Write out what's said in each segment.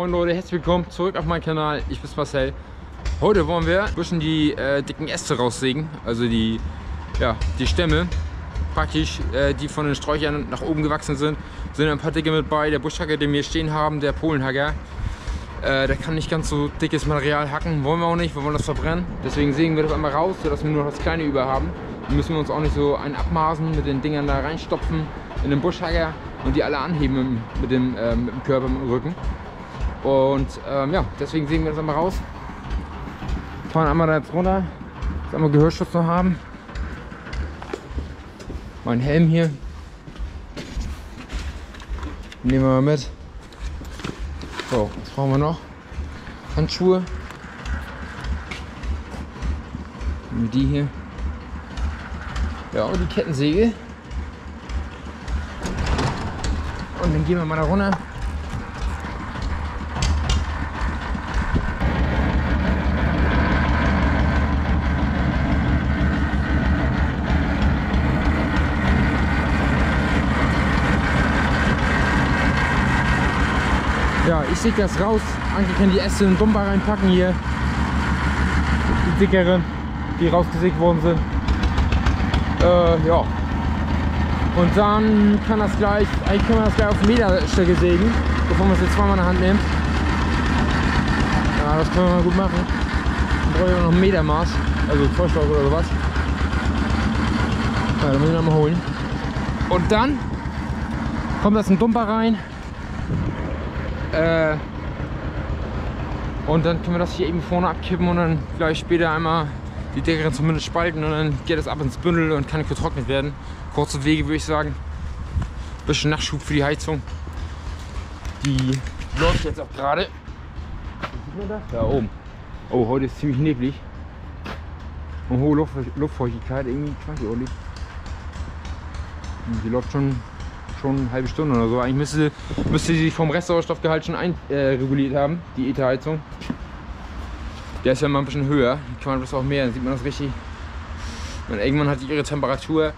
Moin Leute, herzlich willkommen zurück auf meinen Kanal. Ich bin Marcel. Heute wollen wir ein bisschen die dicken Äste raussägen, also die Stämme, praktisch die von den Sträuchern nach oben gewachsen sind. Sind ein paar dicke mit bei. Der Buschhacker, den wir stehen haben, der Polenhacker, der kann nicht ganz so dickes Material hacken, wollen wir auch nicht, wir wollen das verbrennen. Deswegen sägen wir das einmal raus, sodass wir nur das kleine über haben. Dann müssen wir uns auch nicht so einen abmaßen, mit den Dingern da reinstopfen in den Buschhacker und die alle anheben mit dem Körper, mit dem Rücken. Und ja, deswegen sägen wir das einmal raus. Fahren einmal da jetzt runter, dass wir einmal Gehörschutz noch haben. Mein Helm hier. Nehmen wir mal mit. So, was brauchen wir noch? Handschuhe. Nehmen wir die hier. Ja, und die Kettensäge. Und dann gehen wir mal da runter. Ja, ich säge das raus. Anke kann die Äste in den Dumper reinpacken hier. Die dickeren, die rausgesägt worden sind. Ja. Und dann kann das gleich, eigentlich können wir das gleich auf Meterstrecke sägen, bevor wir es jetzt zweimal in der Hand nehmen. Ja, das können wir mal gut machen. Dann brauche ich noch ein Metermaß, also Zollstock oder sowas. Ja, dann muss ich noch mal holen. Und dann kommt das in den Dumper rein. Und dann können wir das hier eben vorne abkippen und dann gleich später einmal die dickeren zumindest spalten und dann geht es ab ins Bündel und kann getrocknet werden. Kurze Wege würde ich sagen. Bisschen Nachschub für die Heizung. Die läuft jetzt auch gerade. Sieht man das? Da oben. Oh, heute ist ziemlich neblig. Und hohe Luftfeuchtigkeit, irgendwie quasi ordentlich. Die läuft schon eine halbe Stunde oder so. Eigentlich müsste sie sich vom Restsauerstoffgehalt schon reguliert haben, die ETA-Heizung. Der ist ja mal ein bisschen höher, kann man das auch mehr, dann sieht man das richtig. Und irgendwann hat die ihre Temperatur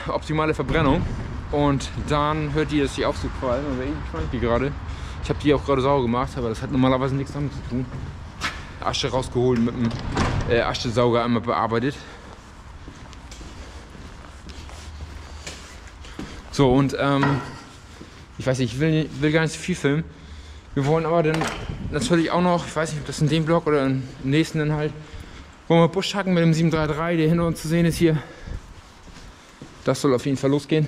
optimale Verbrennung und dann hört die, dass sie aufzuquallen. Also ich schwankt die gerade. Ich habe die auch gerade sauber gemacht, aber das hat normalerweise nichts damit zu tun. Asche rausgeholt, mit dem Aschesauger einmal bearbeitet. So, und ich weiß nicht, ich will gar nicht so viel filmen. Wir wollen aber dann natürlich auch noch, ich weiß nicht, ob das in dem Block oder im nächsten dann halt, wollen wir Busch hacken mit dem 733, der hinter uns zu sehen ist hier. Das soll auf jeden Fall losgehen.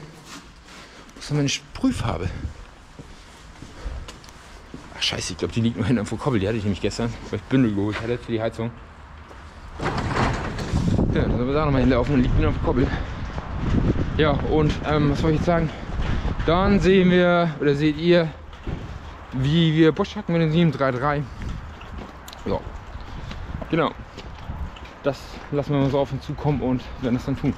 Was haben wir, eine Sprühfarbe? Ach scheiße, ich glaube, die liegt nur hinten am Koppel. Die hatte ich nämlich gestern, weil ich Bündel geholt hatte für die Heizung. Ja, dann sollen wir da nochmal hinlaufen und liegt nur am Koppel. Ja, und was soll ich jetzt sagen? Dann sehen wir, oder seht ihr, wie wir Busch hacken mit dem 733. Ja, genau. Das lassen wir mal so auf uns zukommen und werden das dann tun.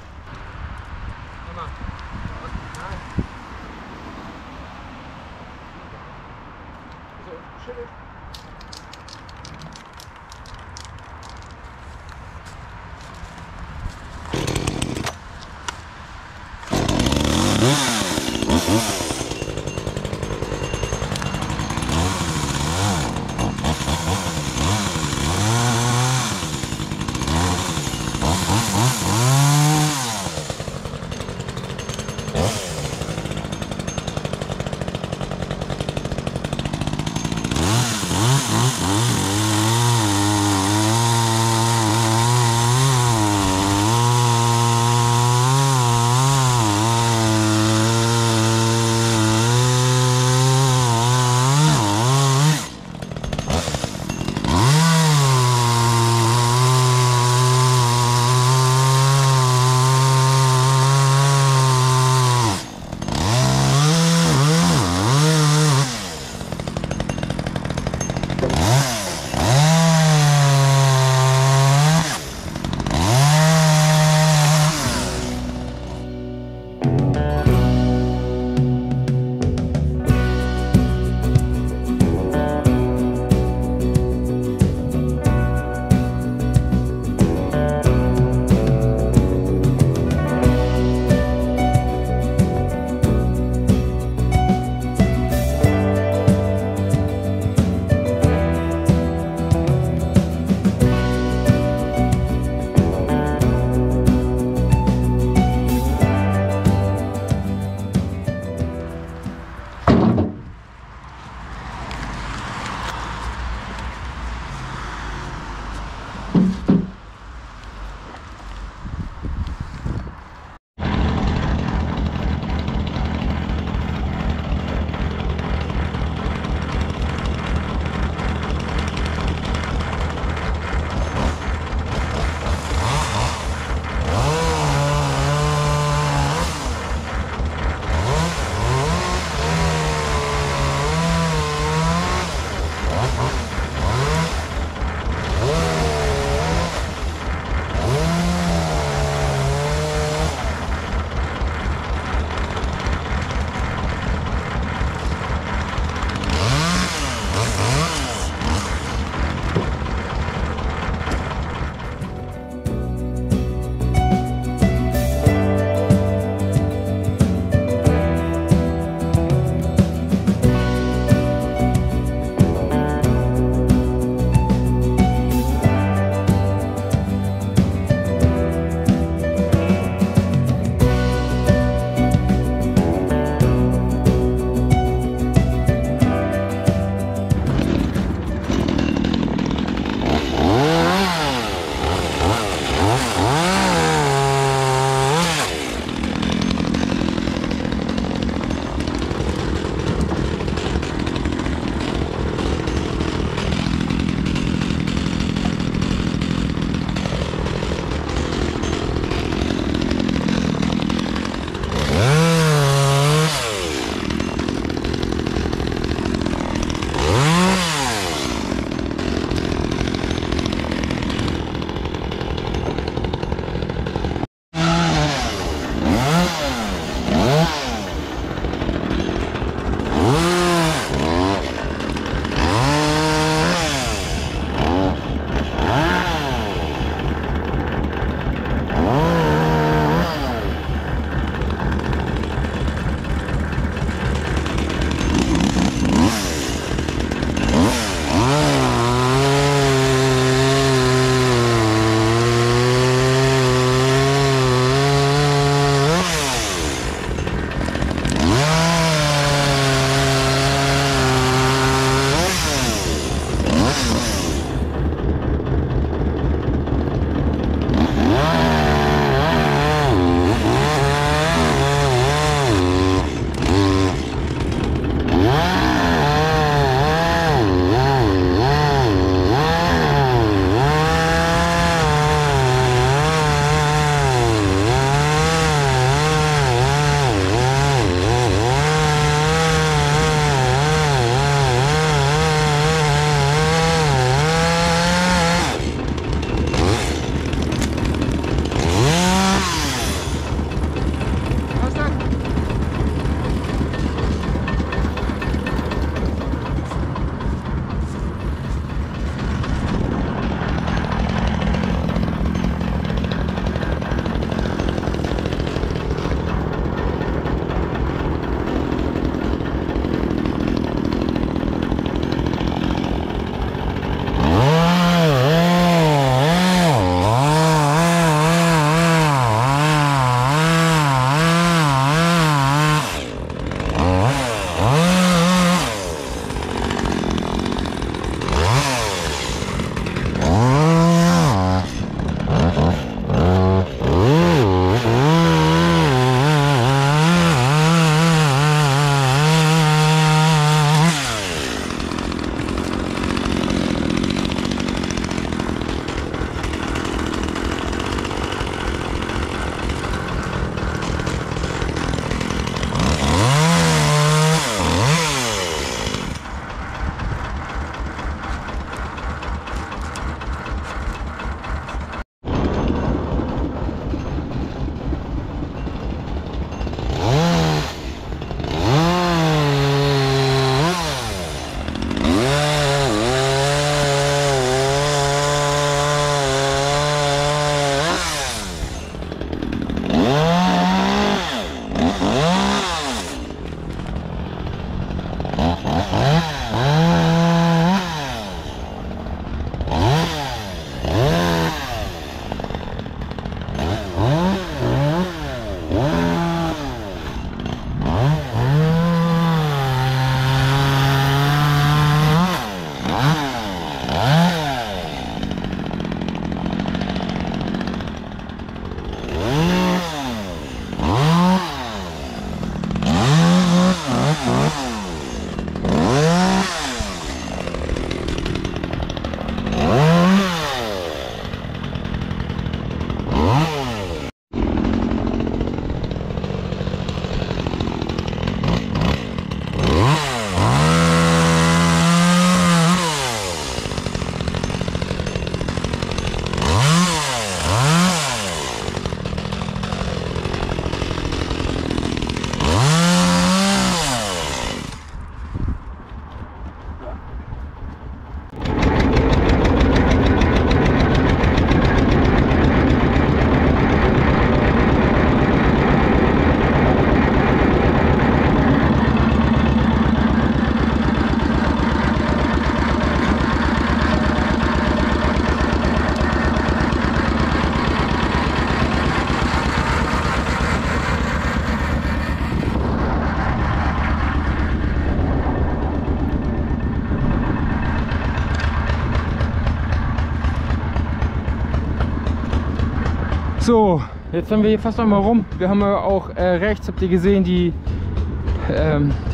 So, jetzt sind wir hier fast einmal rum. Wir haben ja auch rechts, habt ihr gesehen, die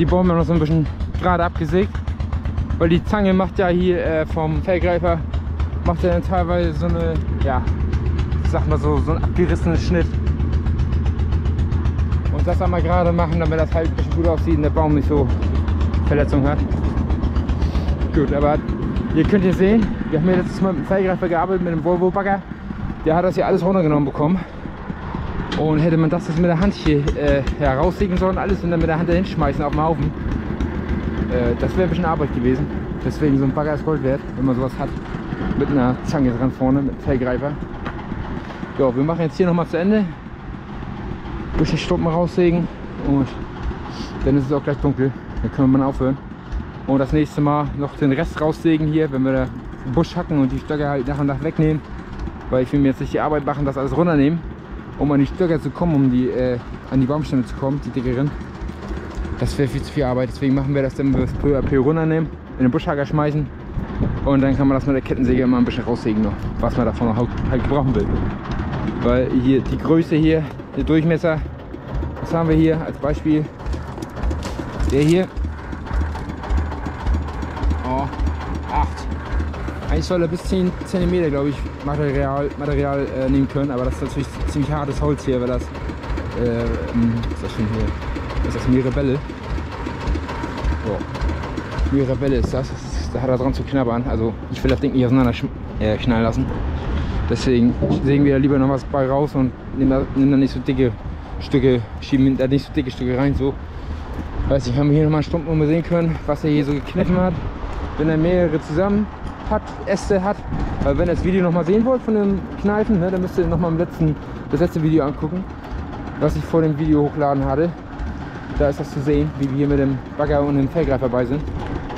Bäume noch so ein bisschen gerade abgesägt. Weil die Zange macht ja hier vom Fellgreifer, macht ja dann teilweise so eine, ja, sag mal so einen abgerissenen Schnitt. Und das einmal gerade machen, damit das halt ein bisschen gut aussieht und der Baum nicht so Verletzungen hat. Gut, aber ihr könnt hier sehen, wir haben hier letztes Mal mit dem Fellgreifer gearbeitet, mit dem Volvo-Bagger. Der hat das hier alles runtergenommen bekommen. Und hätte man das jetzt mit der Hand hier raussägen sollen, alles und dann mit der Hand dahin schmeißen auf den Haufen, das wäre ein bisschen Arbeit gewesen. Deswegen so ein Bagger ist Gold wert, wenn man sowas hat. Mit einer Zange dran vorne, mit einem Fellgreifer. Ja, wir machen jetzt hier nochmal zu Ende. Ein bisschen Stuppen raussägen und dann ist es auch gleich dunkel. Dann können wir mal aufhören. Und das nächste Mal noch den Rest raussägen hier, wenn wir den Busch hacken und die Stöcke halt nach und nach wegnehmen. Weil ich will mir jetzt nicht die Arbeit machen, das alles runternehmen, um an die Stöcke zu kommen, um an die Baumstämme zu kommen, die dickeren. Das wäre viel zu viel Arbeit, deswegen machen wir das dann peu à peu runternehmen, in den Buschhacker schmeißen und dann kann man das mit der Kettensäge immer ein bisschen raussägen noch, was man davon noch halt gebrauchen will. Weil hier die Größe hier, der Durchmesser, was haben wir hier als Beispiel? Der hier. Oh, 8. Eigentlich soll er bis 10 cm, glaube ich, Material nehmen können, aber das ist natürlich ziemlich hartes Holz hier, weil das, was ist das denn hier? Das ist Mirabelle. So. Mirabelle ist das. Da hat er dran zu knabbern. Also ich will das Ding nicht auseinander knallen lassen. Deswegen sägen wir lieber noch was bei raus und nehmen da nicht so dicke Stücke, schieben da nicht so dicke Stücke rein. So. Weiß ich, haben wir hier nochmal einen Stumpen, wo wir sehen können, was er hier so gekniffen hat. Wenn er mehrere zusammen hat, Äste hat. Weil wenn ihr das Video nochmal sehen wollt von dem Kneifen, ne, dann müsst ihr nochmal das letzte Video angucken, was ich vor dem Video hochgeladen hatte. Da ist das zu sehen, wie wir hier mit dem Bagger und dem Fellgreifer bei sind.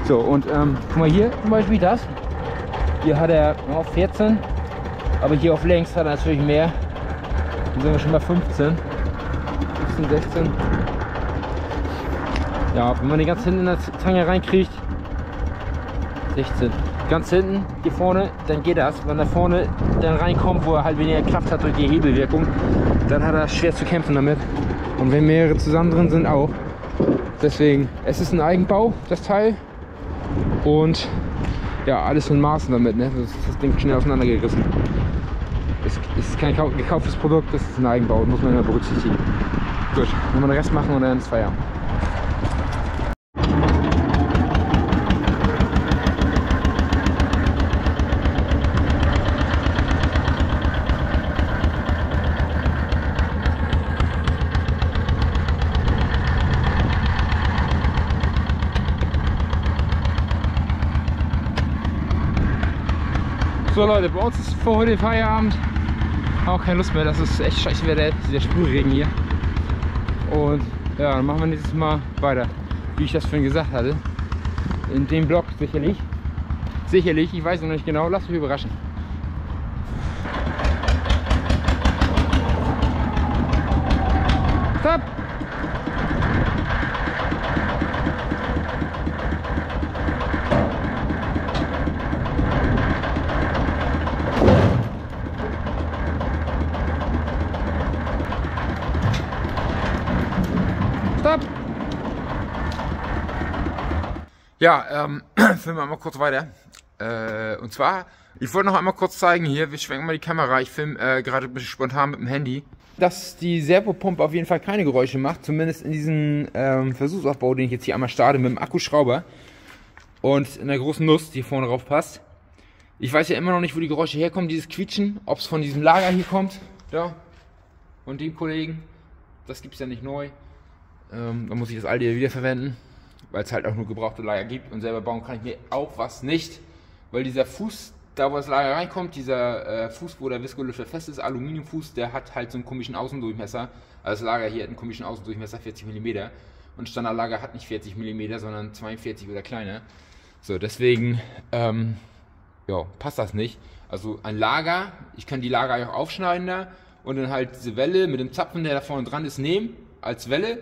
So, und guck mal hier zum Beispiel das. Hier hat er 14, aber hier auf längs hat er natürlich mehr. Dann sind wir schon bei 15, 16. Ja, wenn man die ganz hinten in der Zange reinkriegt, 16. Ganz hinten, hier vorne, dann geht das. Wenn er vorne dann reinkommt, wo er halt weniger Kraft hat durch die Hebelwirkung, dann hat er schwer zu kämpfen damit. Und wenn mehrere zusammen drin sind, auch. Deswegen, es ist ein Eigenbau, das Teil. Und ja, alles in Maßen damit, ne? Das Ding schnell auseinandergerissen. Es ist kein gekauftes Produkt, das ist ein Eigenbau, das muss man immer berücksichtigen. Gut, wenn wir den Rest machen und dann ist Feierabend. So Leute, bei uns ist vor heute Feierabend. Auch keine Lust mehr, das ist echt scheiße Wetter, dieser Sprühregen hier. Und ja, dann machen wir nächstes Mal weiter, wie ich das vorhin gesagt hatte. In dem Block sicherlich. Sicherlich, ich weiß noch nicht genau, lasst euch überraschen. Stopp! Stopp! Ja, filmen wir mal kurz weiter. Und zwar, ich wollte noch einmal kurz zeigen hier, wir schwenken mal die Kamera, ich filme gerade ein bisschen spontan mit dem Handy, dass die Servopumpe auf jeden Fall keine Geräusche macht, zumindest in diesem Versuchsaufbau, den ich jetzt hier einmal starte mit dem Akkuschrauber und in der großen Nuss, die vorne drauf passt. Ich weiß ja immer noch nicht, wo die Geräusche herkommen, dieses Quietschen, ob es von diesem Lager hier kommt, ja, von dem Kollegen, das gibt es ja nicht neu. Dann muss ich das alte wieder verwenden, weil es halt auch nur gebrauchte Lager gibt und selber bauen kann ich mir auch was nicht, weil dieser Fuß, da wo das Lager reinkommt, dieser Fuß, wo der Viskolüfter fest ist, Aluminiumfuß, der hat halt so einen komischen Außendurchmesser, also das Lager hier hat einen komischen Außendurchmesser, 40 mm und Standardlager hat nicht 40 mm, sondern 42 oder kleiner. So, deswegen ja, passt das nicht. Also ein Lager, ich kann die Lager auch aufschneiden da und dann halt diese Welle mit dem Zapfen, der da vorne dran ist, nehmen als Welle.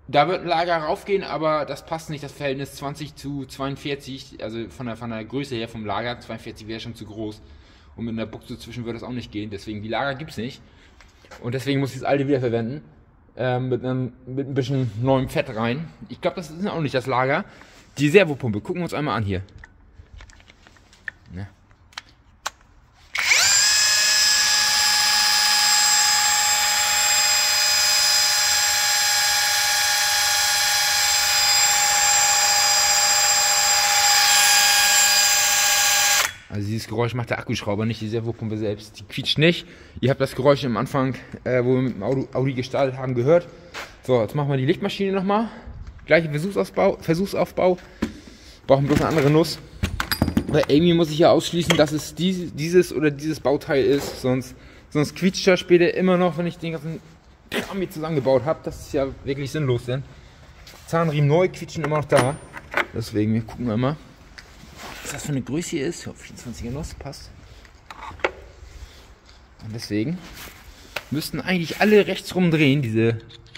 Da wird ein Lager raufgehen, aber das passt nicht, das Verhältnis 20 zu 42, also von der Größe her vom Lager, 42 wäre schon zu groß. Und mit einer Buchse zwischen würde das auch nicht gehen, deswegen die Lager gibt es nicht. Und deswegen muss ich das alte wieder verwenden. Mit ein bisschen neuem Fett rein. Ich glaube, das ist auch nicht das Lager. Die Servopumpe, gucken wir uns einmal an hier. Ne? Also dieses Geräusch macht der Akkuschrauber, nicht die Servopumpe selbst. Die quietscht nicht. Ihr habt das Geräusch am Anfang, wo wir mit dem Audi gestartet haben, gehört. So, jetzt machen wir die Lichtmaschine nochmal. Gleiche Versuchsaufbau. Brauchen bloß eine andere Nuss. Aber irgendwie muss ich ja ausschließen, dass es dieses oder dieses Bauteil ist. Sonst quietscht er später immer noch, wenn ich den ganzen Kram hier zusammengebaut habe. Das ist ja wirklich sinnlos, denn Zahnriemen neu quietschen immer noch da. Deswegen, wir gucken mal. Was das für eine Größe hier ist. 24er Nuss, passt. Und deswegen müssten eigentlich alle rechts rumdrehen,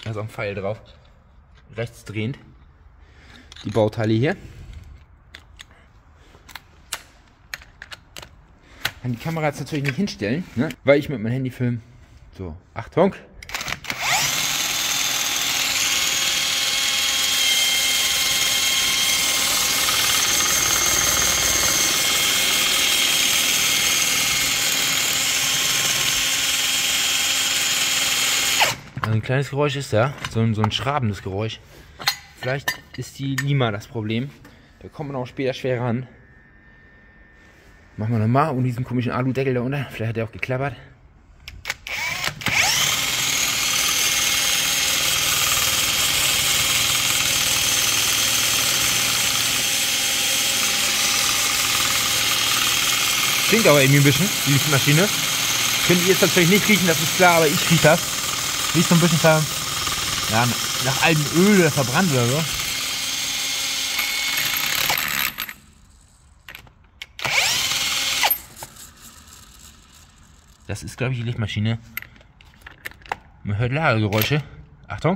da ist auch ein Pfeil drauf, rechts drehend, die Bauteile hier. Kann die Kamera jetzt natürlich nicht hinstellen, ne? Weil ich mit meinem Handy filme. So, Achtung! Ein kleines Geräusch ist da, so ein schrabendes Geräusch. Vielleicht ist die Lima das Problem. Da kommt man auch später schwer ran. Machen wir nochmal und diesen komischen Aludeckel da unten. Vielleicht hat der auch geklappert. Stinkt aber irgendwie ein bisschen, die Lichtmaschine. Könnt ihr jetzt natürlich nicht riechen, das ist klar, aber ich rieche das. Riecht so ein bisschen nach altem Öl oder verbrannt oder so. Das ist, glaube ich, die Lichtmaschine. Man hört Lagergeräusche. Achtung.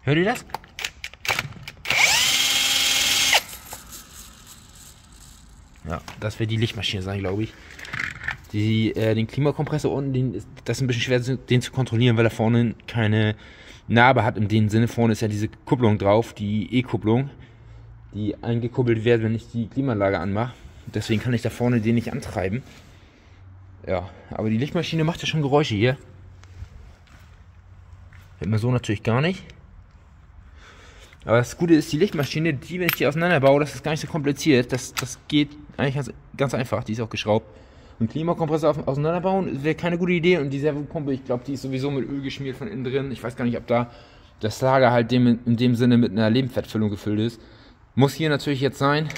Hört ihr das? Ja, das wird die Lichtmaschine sein, glaube ich. Den Klimakompressor unten, das ist ein bisschen schwer, den zu kontrollieren, weil er vorne keine Narbe hat. In dem Sinne, vorne ist ja diese Kupplung drauf, die E-Kupplung, die eingekuppelt wird, wenn ich die Klimaanlage anmache. Deswegen kann ich da vorne den nicht antreiben. Ja, aber die Lichtmaschine macht ja schon Geräusche hier. Hört man so natürlich gar nicht. Aber das Gute ist, die Lichtmaschine, wenn ich die auseinanderbaue, das ist gar nicht so kompliziert. Das geht eigentlich ganz einfach. Die ist auch geschraubt. Ein Klimakompressor auseinanderbauen wäre keine gute Idee. Und die Servopumpe, ich glaube, die ist sowieso mit Öl geschmiert von innen drin. Ich weiß gar nicht, ob da das Lager halt in dem Sinne mit einer Lehmfettfüllung gefüllt ist. Muss hier natürlich jetzt sein.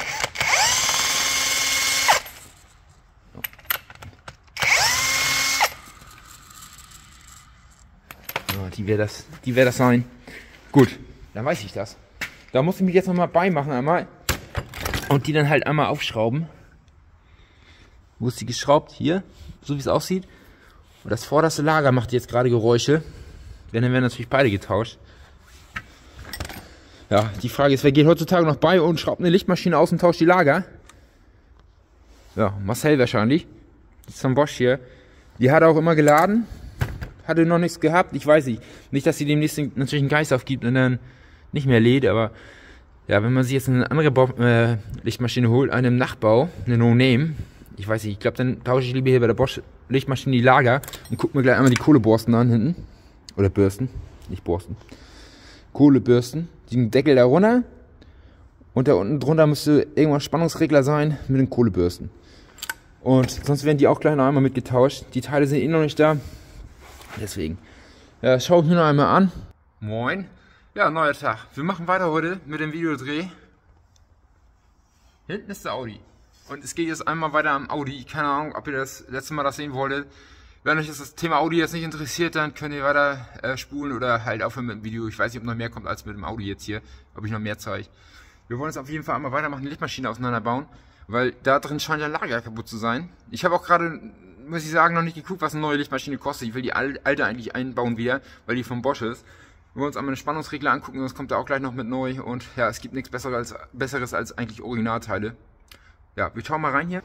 Ja, die wird das sein. Gut, dann weiß ich das. Da muss ich mich jetzt nochmal beimachen einmal. Und die dann halt einmal aufschrauben. Wo ist die geschraubt? Hier, so wie es aussieht. Und das vorderste Lager macht jetzt gerade Geräusche. Dann werden natürlich beide getauscht. Ja, die Frage ist, wer geht heutzutage noch bei und schraubt eine Lichtmaschine aus und tauscht die Lager? Ja, Marcel wahrscheinlich. Das ist von Bosch hier. Die hat auch immer geladen. Hatte noch nichts gehabt. Ich weiß nicht. Nicht, dass sie demnächst natürlich einen Geist aufgibt und dann nicht mehr lädt, aber ja, wenn man sich jetzt eine andere Lichtmaschine holt, eine im Nachbau, eine No-Name, ich weiß nicht, ich glaube, dann tausche ich lieber hier bei der Bosch Lichtmaschine die Lager und gucke mir gleich einmal die Kohleborsten an hinten. Oder Bürsten, nicht Borsten. Kohlebürsten, den Deckel da runter und da unten drunter müsste irgendwas Spannungsregler sein mit den Kohlebürsten. Und sonst werden die auch gleich noch einmal mitgetauscht. Die Teile sind eh noch nicht da. Deswegen. Ja, schau ich mir noch einmal an. Moin. Ja, neuer Tag. Wir machen weiter heute mit dem Videodreh. Hinten ist der Audi. Und es geht jetzt einmal weiter am Audi. Keine Ahnung, ob ihr das letzte Mal das sehen wolltet. Wenn euch das Thema Audi jetzt nicht interessiert, dann könnt ihr weiter spulen oder halt aufhören mit dem Video. Ich weiß nicht, ob noch mehr kommt als mit dem Audi jetzt hier. Ob ich noch mehr zeige. Wir wollen jetzt auf jeden Fall einmal weitermachen, die Lichtmaschine auseinanderbauen. Weil da drin scheint ja ein Lager kaputt zu sein. Ich habe auch gerade, muss ich sagen, noch nicht geguckt, was eine neue Lichtmaschine kostet. Ich will die alte eigentlich einbauen wieder, weil die von Bosch ist. Wir wollen uns einmal den Spannungsregler angucken, sonst kommt da auch gleich noch mit neu. Und ja, es gibt nichts Besseres als eigentlich Originalteile. Ja, wir schauen mal rein hier.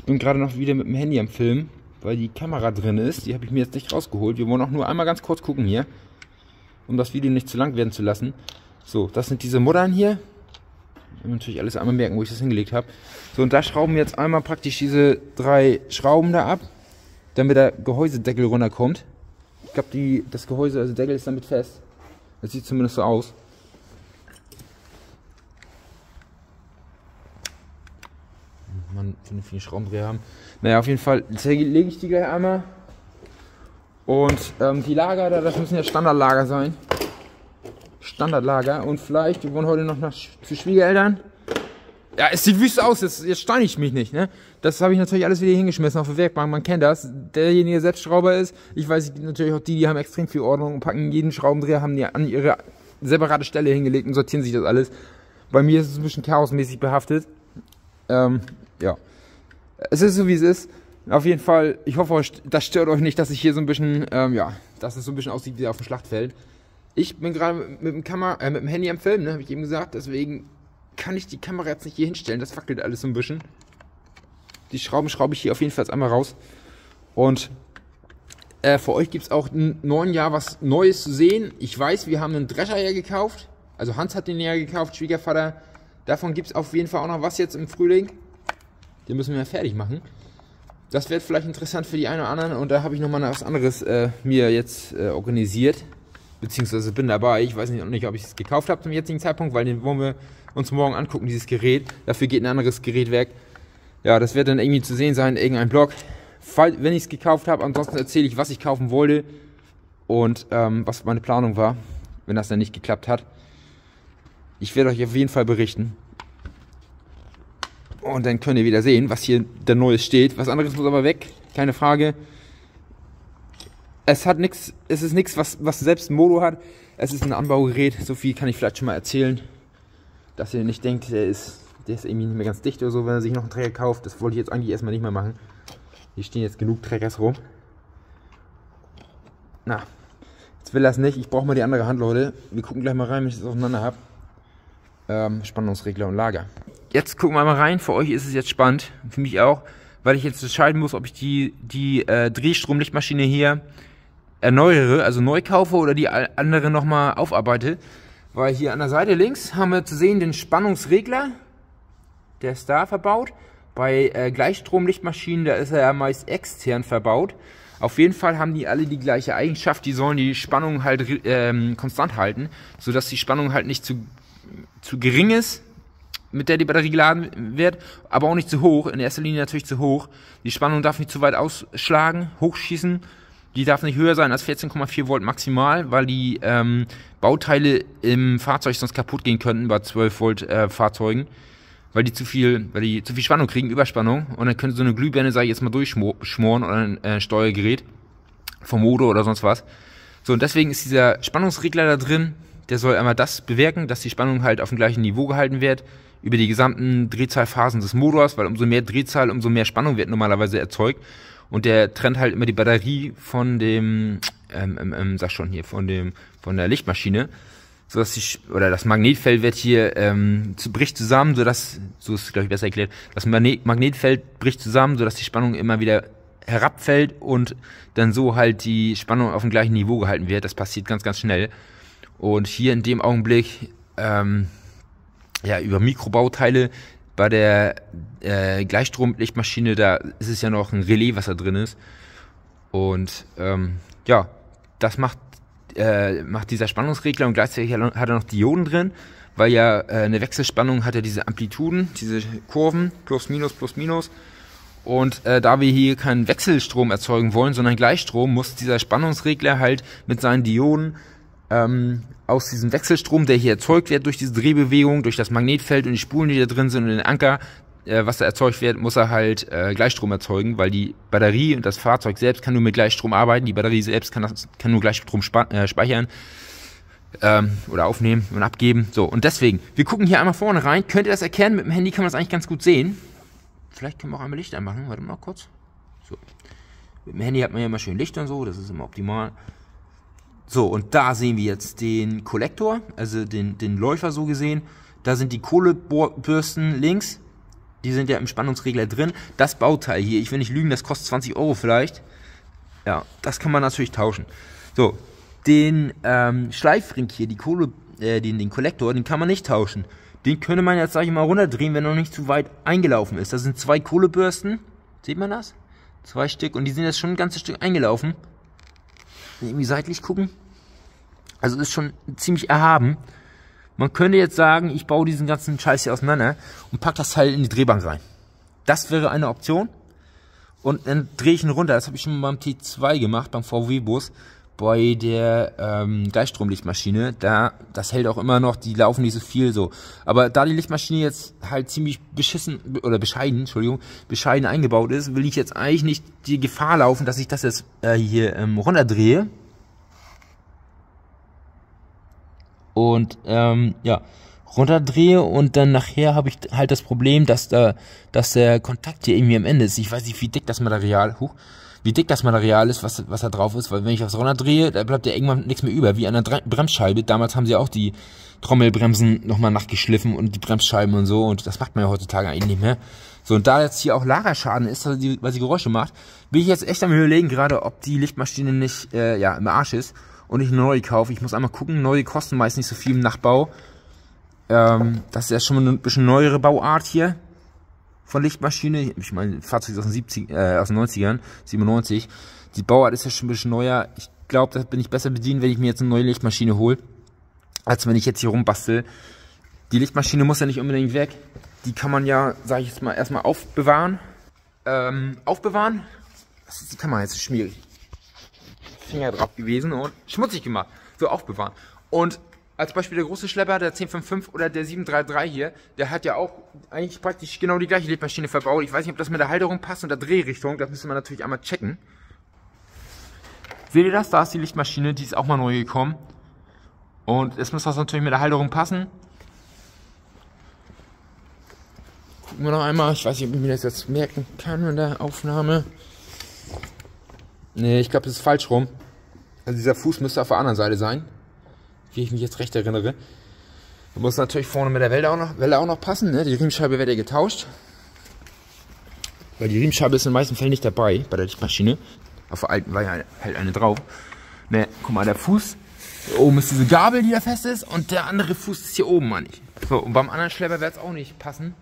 Ich bin gerade noch wieder mit dem Handy am Filmen, weil die Kamera drin ist. Die habe ich mir jetzt nicht rausgeholt. Wir wollen auch nur einmal ganz kurz gucken hier, um das Video nicht zu lang werden zu lassen. So, das sind diese Muttern hier. Ich muss natürlich alles einmal merken, wo ich das hingelegt habe. So, und da schrauben wir jetzt einmal praktisch diese 3 Schrauben da ab, damit der Gehäusedeckel runterkommt. Ich glaube, das Gehäuse, also der Deckel ist damit fest. Das sieht zumindest so aus. Man vernünftige Schraubendreher haben. Naja, auf jeden Fall lege ich die gleich einmal. Und die Lager da, das müssen ja Standardlager sein. Standardlager. Und vielleicht, wir wollen heute noch zu Schwiegereltern. Ja, es sieht wüst aus, jetzt steine ich mich nicht, ne? Das habe ich natürlich alles wieder hingeschmissen auf der Werkbank, man kennt das. Derjenige, der selbst Schrauber ist, ich weiß natürlich auch die haben extrem viel Ordnung und packen jeden Schraubendreher, haben die an ihre separate Stelle hingelegt und sortieren sich das alles. Bei mir ist es ein bisschen chaosmäßig behaftet. Ja, es ist so wie es ist. Auf jeden Fall, ich hoffe, das stört euch nicht, dass ich hier so ein bisschen, ja, dass es so ein bisschen aussieht wie auf dem Schlachtfeld. Ich bin gerade mit dem Handy am Filmen, ne, habe ich eben gesagt, deswegen kann ich die Kamera jetzt nicht hier hinstellen, das wackelt alles so ein bisschen. Die Schrauben schraube ich hier auf jeden Fall einmal raus. Und für euch gibt es auch im neuen Jahr was Neues zu sehen. Ich weiß, wir haben einen Drescher hier gekauft, also Hans hat den ja gekauft, Schwiegervater. Davon gibt es auf jeden Fall auch noch was jetzt im Frühling. Den müssen wir fertig machen. Das wird vielleicht interessant für die einen oder anderen. Und da habe ich nochmal was anderes mir jetzt organisiert. Beziehungsweise bin dabei. Ich weiß nicht, ob ich es gekauft habe zum jetzigen Zeitpunkt, weil den wollen wir uns morgen angucken, dieses Gerät. Dafür geht ein anderes Gerät weg. Ja, das wird dann irgendwie zu sehen sein, irgendein Blog. Wenn ich es gekauft habe, ansonsten erzähle ich, was ich kaufen wollte. Und was meine Planung war, wenn das dann nicht geklappt hat. Ich werde euch auf jeden Fall berichten. Und dann könnt ihr wieder sehen, was hier der Neues steht. Was anderes muss aber weg, keine Frage. Es ist nichts, was selbst ein Modo hat. Es ist ein Anbaugerät, so viel kann ich vielleicht schon mal erzählen. Dass ihr nicht denkt, der ist irgendwie nicht mehr ganz dicht oder so, wenn er sich noch einen Träger kauft. Das wollte ich jetzt eigentlich erstmal nicht mehr machen. Hier stehen jetzt genug Trägers rum. Na, jetzt will er es nicht. Ich brauche mal die andere Hand, Leute. Wir gucken gleich mal rein, wenn ich das auseinander habe. Spannungsregler und Lager. Jetzt gucken wir mal rein. Für euch ist es jetzt spannend. Für mich auch, weil ich jetzt entscheiden muss, ob ich die Drehstromlichtmaschine hier erneuere, also neu kaufe oder die andere nochmal aufarbeite. Weil hier an der Seite links haben wir zu sehen den Spannungsregler. Der ist da verbaut. Bei Gleichstromlichtmaschinen, da ist er ja meist extern verbaut. Auf jeden Fall haben die alle die gleiche Eigenschaft. Die sollen die Spannung halt konstant halten, sodass die Spannung halt nicht zu gering ist, mit der die Batterie geladen wird, aber auch nicht zu hoch. In erster Linie natürlich zu hoch. Die Spannung darf nicht zu weit ausschlagen, hochschießen. Die darf nicht höher sein als 14,4 Volt maximal, weil die Bauteile im Fahrzeug sonst kaputt gehen könnten bei 12 Volt Fahrzeugen, weil die zu viel Spannung kriegen, Überspannung, und dann könnte so eine Glühbirne, sage ich jetzt mal, durchschmoren oder ein Steuergerät vom Motor oder sonst was. So, und deswegen ist dieser Spannungsregler da drin. Der soll einmal das bewirken, dass die Spannung halt auf dem gleichen Niveau gehalten wird über die gesamten Drehzahlphasen des Motors, weil umso mehr Drehzahl, umso mehr Spannung wird normalerweise erzeugt. Und der trennt halt immer die Batterie von dem, von der Lichtmaschine, sodass das Magnetfeld wird hier bricht zusammen, sodass, so ist es glaube ich besser erklärt, das Magnetfeld bricht zusammen, sodass die Spannung immer wieder herabfällt und dann so halt die Spannung auf dem gleichen Niveau gehalten wird. Das passiert ganz, ganz schnell. Und hier in dem Augenblick, über Mikrobauteile bei der Gleichstromlichtmaschine, da ist es ja noch ein Relais, was da drin ist. Und das macht dieser Spannungsregler, und gleichzeitig hat er noch Dioden drin, weil ja eine Wechselspannung hat ja diese Amplituden, diese Kurven, plus, minus. Und da wir hier keinen Wechselstrom erzeugen wollen, sondern Gleichstrom, muss dieser Spannungsregler halt mit seinen Dioden aus diesem Wechselstrom, der hier erzeugt wird durch diese Drehbewegung, durch das Magnetfeld und die Spulen, die da drin sind und den Anker, was da erzeugt wird, muss er halt Gleichstrom erzeugen, weil die Batterie und das Fahrzeug selbst kann nur mit Gleichstrom arbeiten. Die Batterie selbst kann nur Gleichstrom speichern oder aufnehmen und abgeben. So, und deswegen, wir gucken hier einmal vorne rein. Könnt ihr das erkennen? Mit dem Handy kann man das eigentlich ganz gut sehen. Vielleicht können wir auch einmal Licht anmachen. Warte mal kurz. So. Mit dem Handy hat man ja immer schön Licht und so, das ist immer optimal. So, und da sehen wir jetzt den Kollektor, also den Läufer so gesehen. Da sind die Kohlebürsten links Die sind ja im Spannungsregler drin. Das Bauteil hier, ich will nicht lügen, das kostet 20 Euro vielleicht. Ja, das kann man natürlich tauschen. So, den Schleifring hier, den Kollektor, den kann man nicht tauschen. Den könnte man jetzt, sag ich mal, runterdrehen, wenn er noch nicht zu weit eingelaufen ist. Das sind 2 Kohlebürsten. Sieht man das? 2 Stück. Und die sind jetzt schon ein ganzes Stück eingelaufen. Irgendwie seitlich gucken. Also ist schon ziemlich erhaben. Man könnte jetzt sagen, ich baue diesen ganzen Scheiß hier auseinander und packe das Teil in die Drehbank rein. Das wäre eine Option. Und dann drehe ich ihn runter. Das habe ich schon beim T2 gemacht, beim VW-Bus. Bei der Gleichstromlichtmaschine. Das hält auch immer noch, die laufen nicht so viel so. Aber da die Lichtmaschine jetzt halt ziemlich bescheiden eingebaut ist, will ich jetzt eigentlich nicht die Gefahr laufen, dass ich das jetzt hier runterdrehe. Und ja, runterdrehe und dann nachher habe ich halt das Problem, dass der Kontakt hier irgendwie am Ende ist. Ich weiß nicht, wie dick das Material ist, was da drauf ist, weil wenn ich aufs runterdrehe, da bleibt ja irgendwann nichts mehr über, wie an der Bremsscheibe. Damals haben sie auch die Trommelbremsen nochmal nachgeschliffen und die Bremsscheiben und so, und das macht man ja heutzutage eigentlich nicht mehr. So, und da jetzt hier auch Lagerschaden ist, weil sie Geräusche macht, bin ich jetzt echt am Überlegen gerade, ob die Lichtmaschine nicht im Arsch ist und ich eine neue kaufe. Ich muss einmal gucken, neue kosten meist nicht so viel im Nachbau. Das ist ja schon eine bisschen neuere Bauart hier von Lichtmaschine. Ich meine, Fahrzeug aus den 90ern, 97. Die Bauart ist ja schon ein bisschen neuer. Ich glaube, da bin ich besser bedient, wenn ich mir jetzt eine neue Lichtmaschine hole, als wenn ich jetzt hier rumbastel. Die Lichtmaschine muss ja nicht unbedingt weg. Die kann man ja, sage ich jetzt mal, erstmal aufbewahren. Das ist die Kamera jetzt schmierig. Finger drauf gewesen und schmutzig gemacht. So, aufbewahren. Und als Beispiel der große Schlepper, der 1055 oder der 733 hier, der hat ja auch eigentlich praktisch genau die gleiche Lichtmaschine verbaut. Ich weiß nicht, ob das mit der Halterung passt und der Drehrichtung. Das müsste man natürlich einmal checken. Seht ihr das? Da ist die Lichtmaschine, die ist auch mal neu gekommen. Und jetzt muss das natürlich mit der Halterung passen. Gucken wir noch einmal. Ich weiß nicht, ob ich mir das jetzt merken kann in der Aufnahme. Nee, ich glaube, das ist falsch rum. Also dieser Fuß müsste auf der anderen Seite sein, wie ich mich jetzt recht erinnere. Da muss natürlich vorne mit der Welle auch noch passen. Ne? Die Riemenscheibe wird ja getauscht. Weil die Riemenscheibe ist in den meisten Fällen nicht dabei bei der Lichtmaschine. Auf der alten war ja halt eine drauf. Ne, guck mal, der Fuß. Hier oben ist diese Gabel, die da fest ist. Und der andere Fuß ist hier oben, meine ich. So, und beim anderen Schlepper wird es auch nicht passen.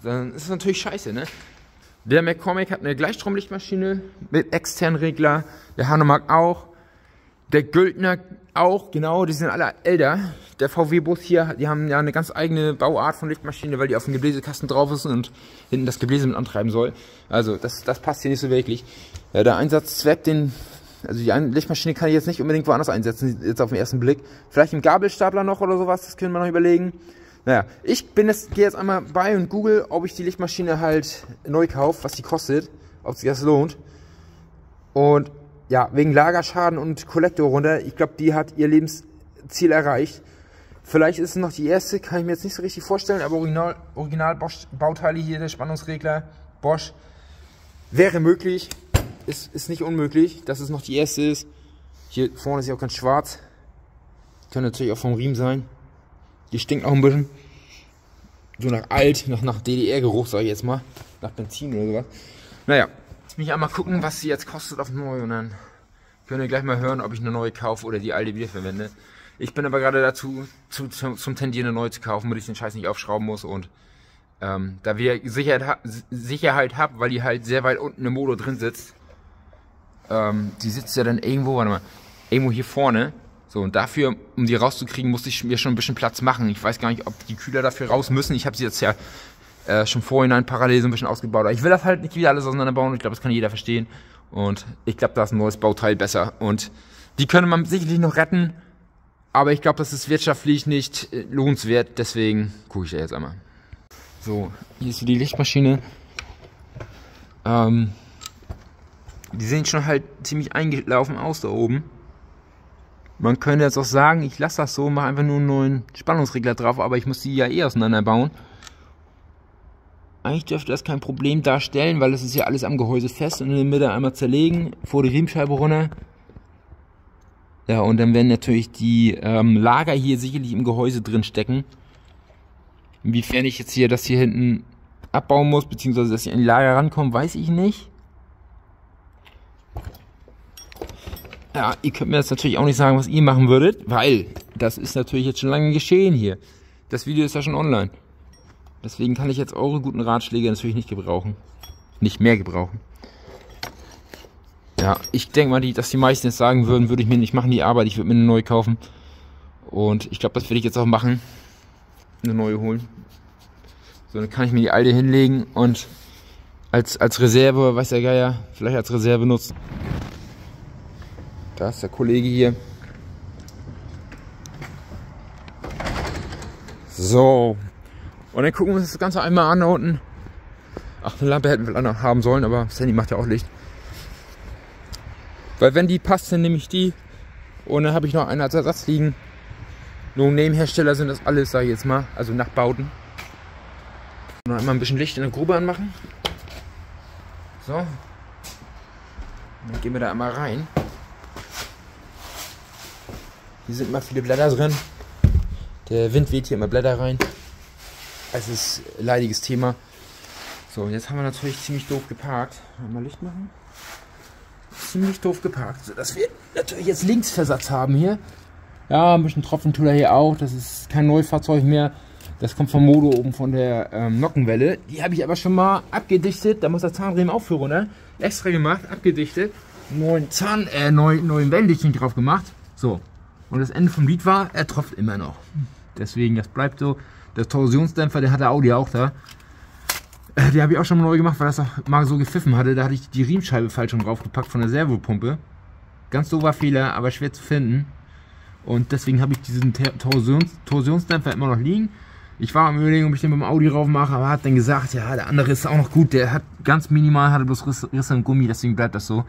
Dann ist es natürlich scheiße, ne? Der McCormick hat eine Gleichstromlichtmaschine mit externen Regler. Der Hanomag auch. Der Güldner auch, genau, die sind alle älter. Der VW-Bus hier, die haben ja eine ganz eigene Bauart von Lichtmaschine, weil die auf dem Gebläsekasten drauf ist und hinten das Gebläse mit antreiben soll. Also, das passt hier nicht so wirklich. Ja, der Einsatzzweck, also die Lichtmaschine kann ich jetzt nicht unbedingt woanders einsetzen, jetzt auf den ersten Blick. Vielleicht im Gabelstapler noch oder sowas, das können wir noch überlegen. Naja, ich gehe jetzt einmal bei und google, ob ich die Lichtmaschine halt neu kaufe, was die kostet, ob sich das lohnt. Und ja, wegen Lagerschaden und Kollektor runter, ich glaube, die hat ihr Lebensziel erreicht. Vielleicht ist es noch die erste, kann ich mir jetzt nicht so richtig vorstellen, aber Original Bosch Bauteile hier, der Spannungsregler, Bosch, wäre möglich, ist nicht unmöglich, dass es noch die erste ist. Hier vorne ist ja auch ganz schwarz, könnte natürlich auch vom Riemen sein. Die stinkt auch ein bisschen, so nach alt, nach DDR-Geruch, sage ich jetzt mal, nach Benzin oder sowas. Naja. Jetzt bin ich einmal gucken, was sie jetzt kostet auf neu, und dann könnt ihr gleich mal hören, ob ich eine neue kaufe oder die alte wieder verwende. Ich bin aber gerade dazu zum Tendieren, eine neue zu kaufen, damit ich den Scheiß nicht aufschrauben muss, und da wir Sicherheit habe, weil die halt sehr weit unten im Motor drin sitzt. Die sitzt ja dann irgendwo, warte mal, irgendwo hier vorne. So, und dafür, um die rauszukriegen, musste ich mir schon ein bisschen Platz machen. Ich weiß gar nicht, ob die Kühler dafür raus müssen. Ich habe sie jetzt ja schon vorhinein parallel so ein bisschen ausgebaut. Aber ich will das halt nicht wieder alles auseinanderbauen. Ich glaube, das kann jeder verstehen. Und ich glaube, da ist ein neues Bauteil besser. Und die könnte man sicherlich noch retten. Aber ich glaube, das ist wirtschaftlich nicht lohnenswert. Deswegen gucke ich da jetzt einmal. So, hier ist die Lichtmaschine. Die sehen schon halt ziemlich eingelaufen aus da oben. Man könnte jetzt auch sagen, ich lasse das so, mache einfach nur einen neuen Spannungsregler drauf. Aber ich muss die ja eh auseinanderbauen. Eigentlich dürfte das kein Problem darstellen, weil es ist ja alles am Gehäuse fest, und in der Mitte einmal zerlegen, vor die Riemenscheibe runter. Ja, und dann werden natürlich die Lager hier sicherlich im Gehäuse drin stecken. Inwiefern ich jetzt hier das hier hinten abbauen muss, beziehungsweise dass sie an die Lager rankommen, weiß ich nicht. Ja, ihr könnt mir jetzt natürlich auch nicht sagen, was ihr machen würdet, weil das ist natürlich jetzt schon lange geschehen hier. Das Video ist ja schon online. Deswegen kann ich jetzt eure guten Ratschläge natürlich nicht gebrauchen. Nicht mehr gebrauchen. Ja, ich denke mal, dass die meisten jetzt sagen würden, würde ich mir nicht machen, die Arbeit, ich würde mir eine neue kaufen. Und ich glaube, das werde ich jetzt auch machen. Eine neue holen. So, dann kann ich mir die alte hinlegen und als Reserve, weiß der Geier, vielleicht als Reserve nutzen. Da ist der Kollege hier. So. Und dann gucken wir uns das Ganze einmal an da unten. Ach, eine Lampe hätten wir noch haben sollen, aber das Handy macht ja auch Licht. Weil wenn die passt, dann nehme ich die. Und dann habe ich noch eine als Ersatz liegen. Nur Nebenhersteller sind das alles, sage ich jetzt mal. Also Nachbauten. Noch einmal ein bisschen Licht in der Grube anmachen. So. Und dann gehen wir da einmal rein. Hier sind immer viele Blätter drin. Der Wind weht hier immer Blätter rein. Es ist ein leidiges Thema. So, und jetzt haben wir natürlich ziemlich doof geparkt. Mal Licht machen. Ziemlich doof geparkt, sodass wir natürlich jetzt Linksversatz haben hier. Ja, ein bisschen Tropfen tut er hier auch. Das ist kein Neufahrzeug mehr. Das kommt vom Modo oben von der Nockenwelle. Die habe ich aber schon mal abgedichtet. Da muss der Zahnriemen auch für runter. Extra gemacht, abgedichtet. Neuen Wellendichtchen drauf gemacht. So. Und das Ende vom Lied war, er tropft immer noch. Deswegen, das bleibt so. Der Torsionsdämpfer, der hat der Audi auch da. Den habe ich auch schon mal neu gemacht, weil das auch mal so gepfiffen hatte. Da hatte ich die Riemenscheibe falsch schon draufgepackt von der Servopumpe. Ganz doofer Fehler, aber schwer zu finden. Und deswegen habe ich diesen Torsionsdämpfer immer noch liegen. Ich war am Überlegen, ob ich den mit dem Audi rauf mache, aber hat dann gesagt, ja, der andere ist auch noch gut. Der hat ganz minimal, hatte bloß Risse im Gummi, deswegen bleibt das so.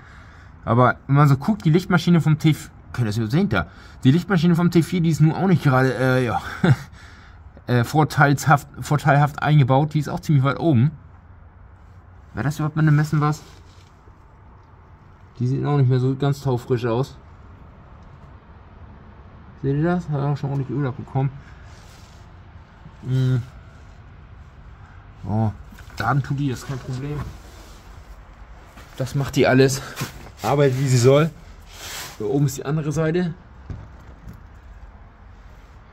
Aber wenn man so guckt, die Lichtmaschine vom T4, könnt ihr das übersehen da? Die Lichtmaschine vom T4, die ist nun auch nicht gerade, vorteilhaft eingebaut. Die ist auch ziemlich weit oben. Wäre das überhaupt mit dem Messen was? Die sieht auch nicht mehr so ganz taufrisch aus. Seht ihr das? Hat auch schon ordentlich Öl abbekommen. Oh, Daten tut die, ist kein Problem. Das macht die alles. Arbeitet wie sie soll. Da oben ist die andere Seite.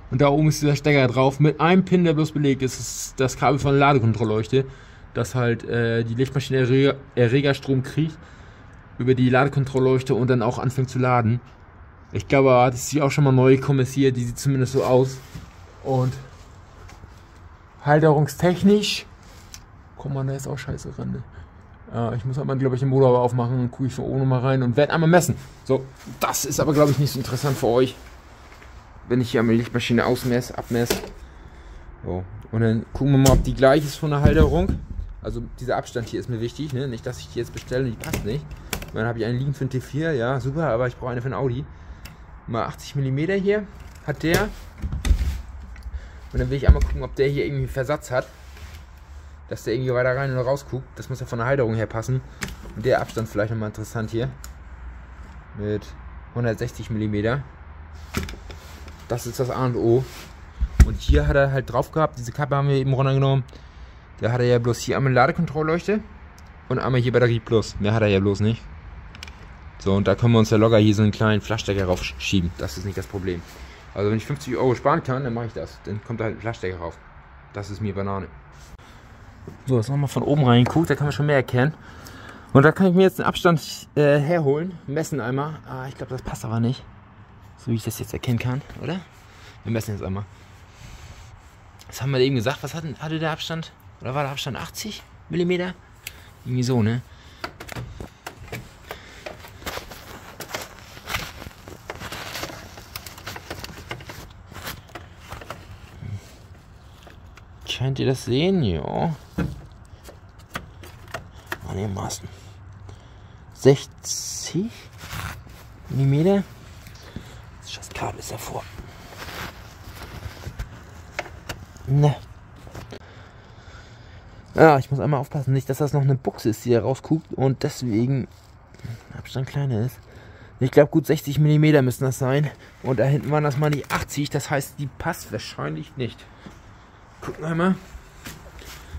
Und da oben ist dieser Stecker drauf. Mit einem Pin, der bloß belegt ist. Das ist das Kabel von der Ladekontrollleuchte. Dass halt die Lichtmaschine Erregerstrom kriegt. Über die Ladekontrollleuchte und dann auch anfängt zu laden. Ich glaube, das ist auch schon mal neu gekommen ist hier. Die sieht zumindest so aus. Und halterungstechnisch. Guck mal, da ist auch scheiße Rande. Ich muss einmal, glaube ich, den Motor aufmachen. Dann gucke ich von oben nochmal rein und werde einmal messen. So, das ist aber, glaube ich, nicht so interessant für euch. Wenn ich hier einmal die Lichtmaschine abmesse. So, und dann gucken wir mal, ob die gleich ist von der Halterung. Also dieser Abstand hier ist mir wichtig. Ne? Nicht, dass ich die jetzt bestelle und die passt nicht. Dann habe ich einen liegen für den T4. Ja, super, aber ich brauche eine für den Audi. Mal 80 mm hier hat der. Und dann will ich einmal gucken, ob der hier irgendwie Versatz hat. Dass der irgendwie weiter rein oder raus guckt. Das muss ja von der Halterung her passen. Und der Abstand vielleicht nochmal interessant hier. Mit 160 mm. Das ist das A und O. Und hier hat er halt drauf gehabt. Diese Kappe haben wir eben runtergenommen. Da hat er ja bloß hier einmal Ladekontrollleuchte. Und einmal hier Batterie Plus. Mehr hat er ja bloß nicht. So, und da können wir uns ja locker hier so einen kleinen Flaschstecker raufschieben. Das ist nicht das Problem. Also wenn ich 50 € sparen kann, dann mache ich das. Dann kommt da halt ein Flaschstecker rauf. Das ist mir Banane. So, jetzt nochmal von oben reingeguckt, da kann man schon mehr erkennen. Und da kann ich mir jetzt den Abstand herholen, messen einmal. Ich glaube, das passt aber nicht. So wie ich das jetzt erkennen kann, oder? Wir messen jetzt einmal. Was haben wir eben gesagt? Was hatte der Abstand? Oder war der Abstand 80 mm? Irgendwie so, ne? Könnt ihr das sehen? Ja. Einigermaßen. 60 mm. Das Kabel ist davor. Ne. Ja, ich muss einmal aufpassen, nicht, dass das noch eine Buchse ist, die da rausguckt und deswegen Abstand kleiner ist. Ich glaube, gut 60 mm müssen das sein. Und da hinten waren das mal die 80, das heißt, die passt wahrscheinlich nicht. Gucken wir mal.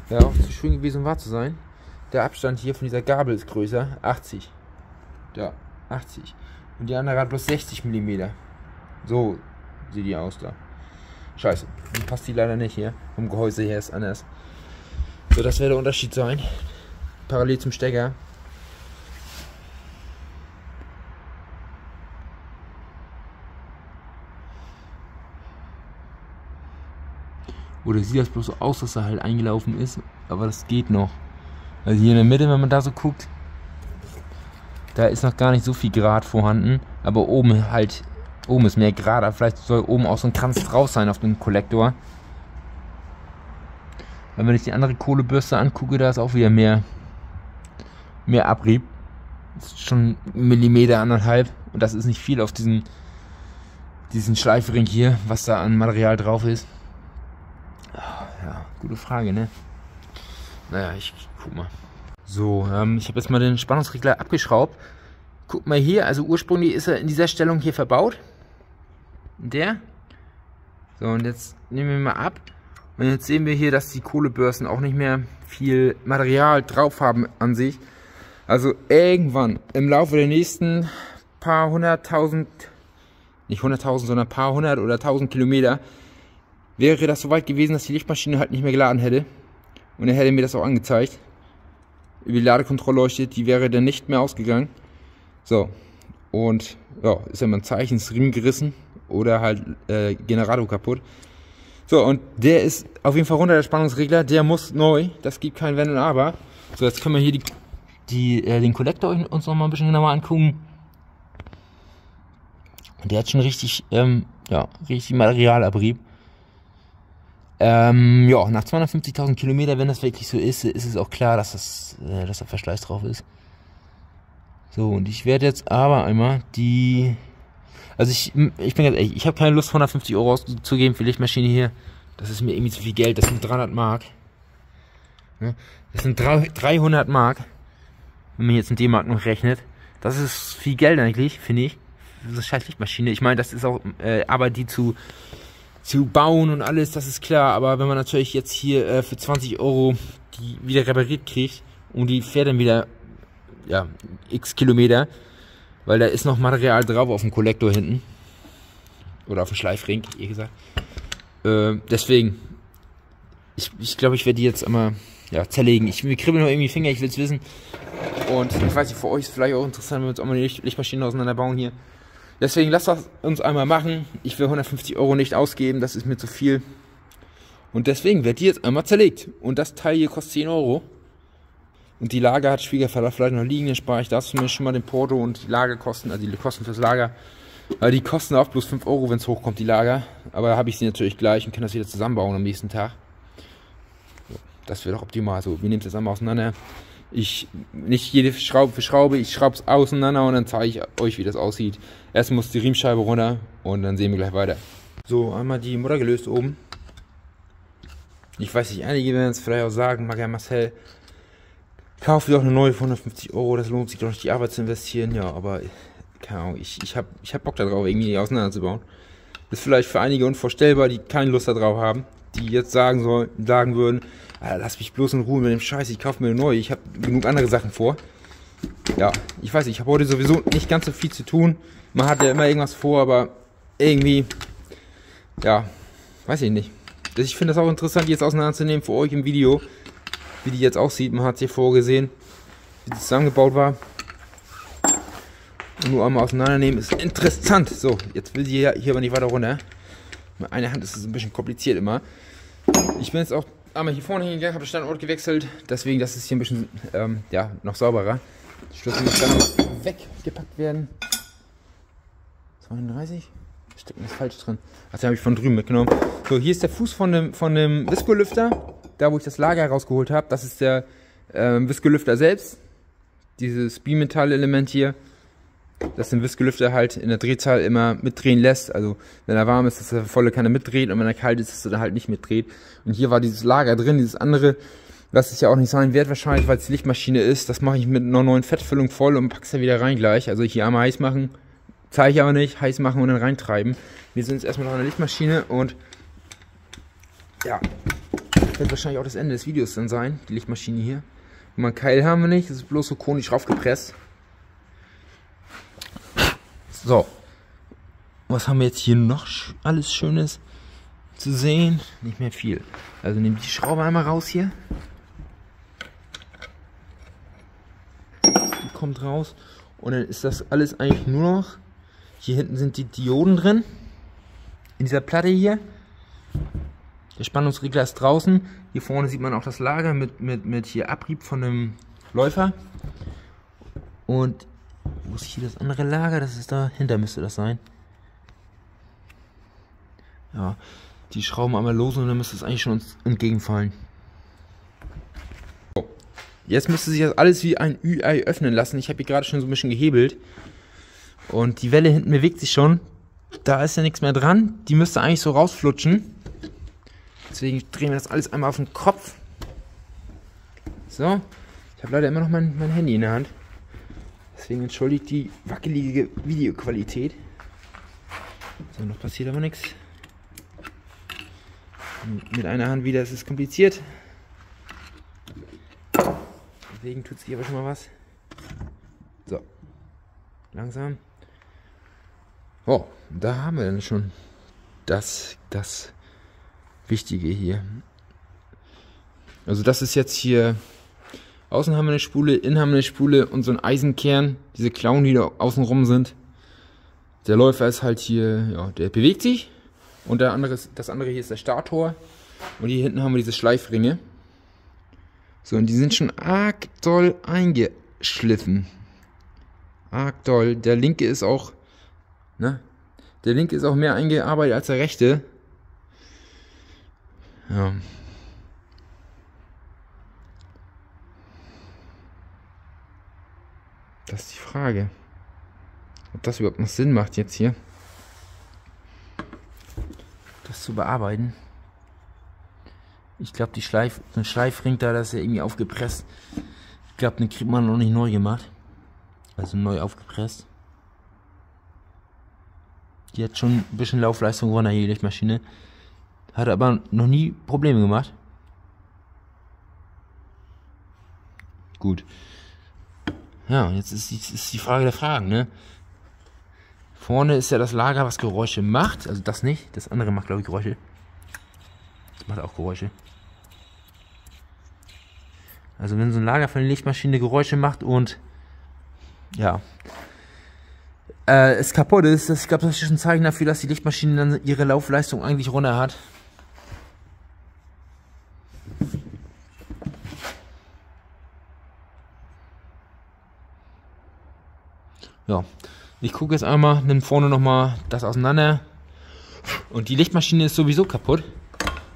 Wäre auch zu schön gewesen, um wahr zu sein. Der Abstand hier von dieser Gabel ist größer. 80. Da, 80. Und die andere hat bloß 60 mm. So sieht die aus da. Scheiße. Dann passt die leider nicht hier. Vom Gehäuse her ist anders. So, das wäre der Unterschied sein. Parallel zum Stecker. Oder sieht das bloß so aus, dass er halt eingelaufen ist, aber das geht noch. Also hier in der Mitte, wenn man da so guckt, da ist noch gar nicht so viel Grad vorhanden, aber oben ist mehr Grad, vielleicht soll oben auch so ein Kranz drauf sein auf dem Kollektor. Weil wenn ich die andere Kohlebürste angucke, da ist auch wieder mehr Abrieb. Das ist schon 1,5 mm und das ist nicht viel auf diesen Schleifring hier, was da an Material drauf ist. Ja, gute Frage, ne? Naja, ich guck mal. So, ich habe jetzt mal den Spannungsregler abgeschraubt. Guck mal hier, also ursprünglich ist er in dieser Stellung hier verbaut. Der. So, und jetzt nehmen wir mal ab. Und jetzt sehen wir hier, dass die Kohlebürsten auch nicht mehr viel Material drauf haben an sich. Also irgendwann im Laufe der nächsten paar 100.000, nicht 100.000, sondern paar 100 oder 1.000 Kilometer, wäre das soweit gewesen, dass die Lichtmaschine halt nicht mehr geladen hätte. Und er hätte mir das auch angezeigt. Über die Ladekontrollleuchte, die wäre dann nicht mehr ausgegangen. So. Und ja, ist ja mal ein Zeichen, ist Riemen gerissen oder halt Generator kaputt. So, und der ist auf jeden Fall runter, der Spannungsregler. Der muss neu. Das gibt kein Wenn und Aber. So, jetzt können wir hier den Kollektor uns noch mal ein bisschen genauer angucken. Und der hat schon richtig, richtig Materialabrieb. Ja, nach 250.000 Kilometern, wenn das wirklich so ist, ist es auch klar, dass da Verschleiß drauf ist. So, und ich werde jetzt aber einmal also ich bin ganz ehrlich, ich habe keine Lust, 150 Euro auszugeben für die Lichtmaschine hier. Das ist mir irgendwie zu viel Geld, das sind 300 Mark. Das sind 300 Mark, wenn man jetzt in D-Mark noch rechnet. Das ist viel Geld eigentlich, finde ich. Für so eine scheiß Lichtmaschine. Ich meine, das ist auch Arbeit, die zu bauen und alles, das ist klar, aber wenn man natürlich jetzt hier für 20 Euro die wieder repariert kriegt und die fährt dann wieder x Kilometer, weil da ist noch Material drauf auf dem Kollektor hinten oder auf dem Schleifring, eher gesagt. Deswegen, ich glaube, ich werde die jetzt einmal zerlegen. Mir kribbeln noch irgendwie die Finger, ich will es wissen. Und ich weiß nicht, für euch ist es vielleicht auch interessant, wenn wir uns auch mal die Lichtmaschine auseinanderbauen hier. Deswegen lasst das uns einmal machen. Ich will 150 Euro nicht ausgeben, das ist mir zu viel. Und deswegen wird die jetzt einmal zerlegt. Und das Teil hier kostet 10 Euro. Und die Lager hat Schwiegervater vielleicht noch liegen, dann spare ich das zumindest schon mal den Porto und die Lagerkosten, also die Kosten fürs Lager. Aber die kosten auch bloß 5 Euro, wenn es hochkommt, die Lager. Aber da habe ich sie natürlich gleich und kann das wieder zusammenbauen am nächsten Tag. So, das wäre doch optimal. So, wir nehmen es jetzt einmal auseinander. Nicht jede Schraube für Schraube, ich schraube es auseinander und dann zeige ich euch, wie das aussieht. Erst muss die Riemenscheibe runter und dann sehen wir gleich weiter. So, einmal die Mutter gelöst oben. Ich weiß nicht, einige werden es vielleicht auch sagen, mag ja Marcel, kauf dir doch eine neue für 150 Euro, das lohnt sich doch nicht, die Arbeit zu investieren. Ja, aber keine Ahnung, ich hab Bock darauf, irgendwie die auseinanderzubauen. Das ist vielleicht für einige unvorstellbar, die keine Lust darauf haben, die jetzt sagen würden, Alter, lass mich bloß in Ruhe mit dem Scheiß, ich kaufe mir eine neue, ich habe genug andere Sachen vor. Ja, ich weiß nicht, ich habe heute sowieso nicht ganz so viel zu tun. Man hat ja immer irgendwas vor, aber irgendwie, ja, weiß ich nicht. Ich finde das auch interessant, die jetzt auseinanderzunehmen für euch im Video, wie die jetzt aussieht. Man hat sie vorgesehen, wie die zusammengebaut war. Und nur einmal auseinandernehmen ist interessant. So, jetzt will sie hier aber nicht weiter runter. Mit einer Hand ist es ein bisschen kompliziert immer. Ich bin jetzt auch einmal hier vorne hingegangen, habe den Standort gewechselt. Deswegen, das ist hier ein bisschen, noch sauberer. Die Schlüssel müssen dann nochmal weggepackt werden. 32? Steckt mir das falsch drin. Ach, den habe ich von drüben mitgenommen. So, hier ist der Fuß von dem Visco-Lüfter. Da, wo ich das Lager rausgeholt habe. Das ist der Visco-Lüfter selbst. Dieses Bimetall-Element hier. Das den Visco-Lüfter halt in der Drehzahl immer mitdrehen lässt. Also, wenn er warm ist, dass er volle Kanne mitdreht. Und wenn er kalt ist, dass er dann halt nicht mitdreht. Und hier war dieses Lager drin, dieses andere. Was es ja auch nicht sein wird wahrscheinlich, weil es die Lichtmaschine ist. Das mache ich mit einer neuen Fettfüllung voll und pack's ja wieder rein gleich. Also hier einmal heiß machen. Zeige ich aber nicht, heiß machen und dann reintreiben. Wir sind jetzt erstmal noch an der Lichtmaschine und ja, wird wahrscheinlich auch das Ende des Videos dann sein, die Lichtmaschine hier. Und einen Keil haben wir nicht, das ist bloß so konisch raufgepresst. So. Was haben wir jetzt hier noch alles Schönes zu sehen? Nicht mehr viel. Also nehmt die Schraube einmal raus hier. Die kommt raus. Und dann ist das alles eigentlich nur noch. Hier hinten sind die Dioden drin. In dieser Platte hier. Der Spannungsregler ist draußen. Hier vorne sieht man auch das Lager mit hier Abrieb von dem Läufer. Und wo ist hier das andere Lager? Das ist dahinter, müsste das sein. Ja, die Schrauben einmal los und dann müsste es eigentlich schon uns entgegenfallen. So. Jetzt müsste sich das alles wie ein Ü-Ei öffnen lassen. Ich habe hier gerade schon so ein bisschen gehebelt. Und die Welle hinten bewegt sich schon. Da ist ja nichts mehr dran. Die müsste eigentlich so rausflutschen. Deswegen drehen wir das alles einmal auf den Kopf. So. Ich habe leider immer noch mein Handy in der Hand. Deswegen entschuldigt die wackelige Videoqualität. So, noch passiert aber nichts. Mit einer Hand wieder ist es kompliziert. Deswegen tut sich aber schon mal was. So. Langsam. Oh, da haben wir dann schon das Wichtige hier. Also das ist jetzt hier. Außen haben wir eine Spule, innen haben wir eine Spule und so ein Eisenkern. Diese Klauen, die da außen rum sind. Der Läufer ist halt hier, ja, der bewegt sich. Und das andere hier ist der Stator. Und hier hinten haben wir diese Schleifringe. So, und die sind schon arg doll eingeschliffen. Arg doll. Der linke ist auch, ne? Der linke ist auch mehr eingearbeitet als der rechte. Ja. Das ist die Frage. Ob das überhaupt noch Sinn macht jetzt hier. Das zu bearbeiten. Ich glaube, den Schleifring da, das ist ja irgendwie aufgepresst. Ich glaube, den kriegt man noch nicht neu gemacht. Also neu aufgepresst. Die hat schon ein bisschen Laufleistung gewonnen, die Lichtmaschine. Hat aber noch nie Probleme gemacht. Gut. Ja, jetzt ist die Frage der Fragen, ne? Vorne ist ja das Lager, was Geräusche macht. Also das nicht. Das andere macht, glaube ich, Geräusche. Das macht auch Geräusche. Also wenn so ein Lager von der Lichtmaschine Geräusche macht und ja, es kaputt ist, ich glaube, das ist schon ein Zeichen dafür, dass die Lichtmaschine dann ihre Laufleistung eigentlich runter hat. Ja, ich gucke jetzt einmal, nimm vorne nochmal das auseinander. Und die Lichtmaschine ist sowieso kaputt.